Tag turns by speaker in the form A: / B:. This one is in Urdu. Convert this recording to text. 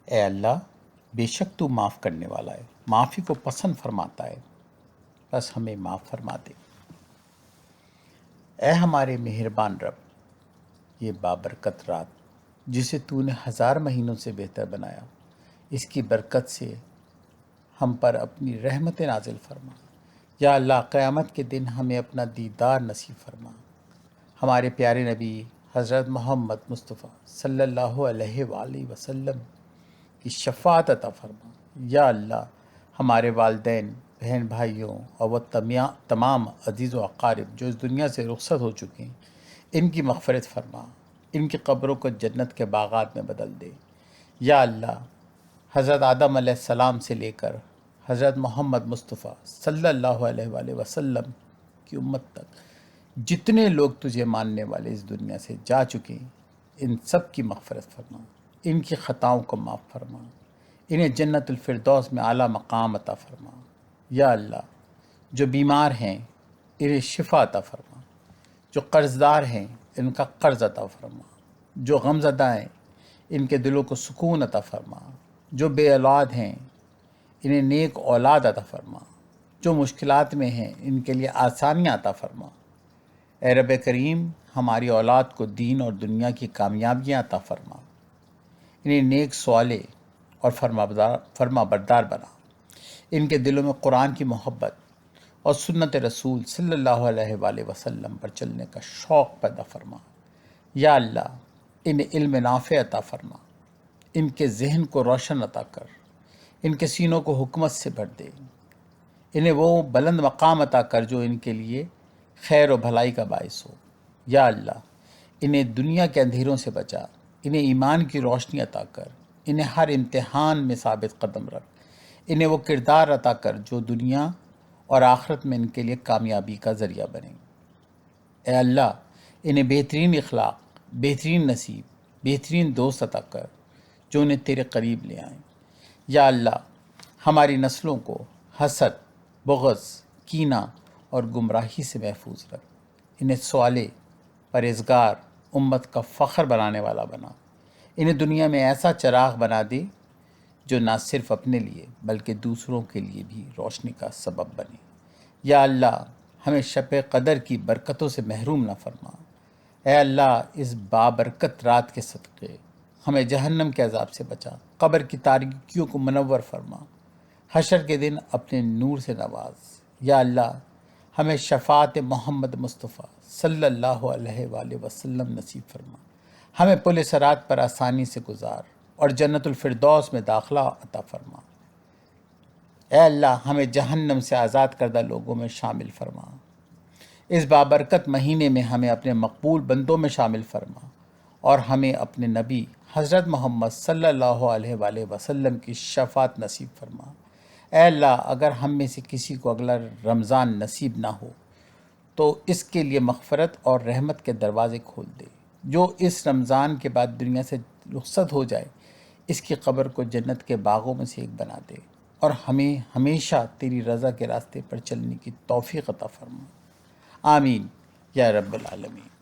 A: اے اللہ، بے شک تو معاف کرنے والا ہے، معافی کو پسند فرماتا ہے، بس ہمیں معاف فرما دے۔ اے ہمارے مہربان رب، یہ بابرکت رات جسے تو نے 1000 مہینوں سے بہتر بنایا، اس کی برکت سے ہم پر اپنی رحمت نازل فرما۔ یا اللہ، قیامت کے دن ہمیں اپنا دیدار نصیب فرما۔ ہمارے پیارے نبی حضرت محمد مصطفیٰ صلی اللہ علیہ وآلہ وسلم کی شفاعت عطا فرما۔ یا اللہ، ہمارے والدین، بہن بھائیوں اور وہ تمام عزیز و اقارب جو اس دنیا سے رخصت ہو چکے ہیں، ان کی مغفرت فرما، ان کی قبروں کو جنت کے باغات میں بدل دے۔ یا اللہ، حضرت آدم علیہ السلام سے لے کر حضرت محمد مصطفیٰ صلی اللہ علیہ وآلہ وسلم کی امت تک جتنے لوگ تجھے ماننے والے اس دنیا سے جا چکے ہیں، ان سب کی مغفرت فرما، ان کی خطاؤں کو معاف فرما، انہیں جنت الفردوس میں اعلیٰ مقام عطا فرما۔ یا اللہ، جو بیمار ہیں انہیں شفا عطا فرما، جو قرض دار ہیں ان کا قرض عطا فرما، جو غم زدہ ہیں ان کے دلوں کو سکون عطا فرما، جو بے اولاد ہیں انہیں نیک اولاد عطا فرما، جو مشکلات میں ہیں ان کے لیے آسانیاں عطا فرما۔ اے رب کریم، ہماری اولاد کو دین اور دنیا کی کامیابیاں عطا فرما، انہیں نیک صالح اور فرما بردار بنا، ان کے دلوں میں قرآن کی محبت اور سنت رسول صلی اللہ علیہ وآلہ وسلم پر چلنے کا شوق پیدا فرما۔ یا اللہ، انہیں علم نافع عطا فرما، ان کے ذہن کو روشن عطا کر، ان کے سینوں کو حکمت سے بھر دے، انہیں وہ بلند مقام عطا کر جو ان کے لیے خیر و بھلائی کا باعث ہو۔ یا اللہ، انہیں دنیا کے اندھیروں سے بچا، انہیں ایمان کی روشنی عطا کر، انہیں ہر امتحان میں ثابت قدم رکھ، انہیں وہ کردار عطا کر جو دنیا اور آخرت میں ان کے لیے کامیابی کا ذریعہ بنے۔ اے اللہ، انہیں بہترین اخلاق، بہترین نصیب، بہترین دوست عطا کر جو انہیں تیرے قریب لے آئیں۔ یا اللہ، ہماری نسلوں کو حسد، بغض، کینہ اور گمراہی سے محفوظ رکھ، انہیں صالح، پرہیزگار، امت کا فخر بنانے والا بنا، انہیں دنیا میں ایسا چراغ بنا دے جو نہ صرف اپنے لیے بلکہ دوسروں کے لیے بھی روشنی کا سبب بنے۔ یا اللہ، ہمیں شب قدر کی برکتوں سے محروم نہ فرما۔ اے اللہ، اس بابرکت رات کے صدقے ہمیں جہنم کے عذاب سے بچا، قبر کی تاریکیوں کو منور فرما، حشر کے دن اپنے نور سے نواز۔ یا اللہ، ہمیں شفاعت محمد مصطفیٰ صلی اللہ علیہ وآلہ وسلم نصیب فرما، ہمیں پل صراط پر آسانی سے گزار اور جنت الفردوس میں داخلہ عطا فرما۔ اے اللہ، ہمیں جہنم سے آزاد کردہ لوگوں میں شامل فرما۔ اس بابرکت مہینے میں ہمیں اپنے مقبول بندوں میں شامل فرما اور ہمیں اپنے نبی حضرت محمد صلی اللہ علیہ وآلہ وسلم کی شفاعت نصیب فرما۔ اے اللہ، اگر ہم میں سے کسی کو اگلا رمضان نصیب نہ ہو تو اس کے لیے مغفرت اور رحمت کے دروازے کھول دے۔ جو اس رمضان کے بعد دنیا سے رخصت ہو جائے، اس کی قبر کو جنت کے باغوں میں سے ایک بنا دے اور ہمیں ہمیشہ تیری رضا کے راستے پر چلنے کی توفیق عطا فرما۔ آمین یا رب العالمین۔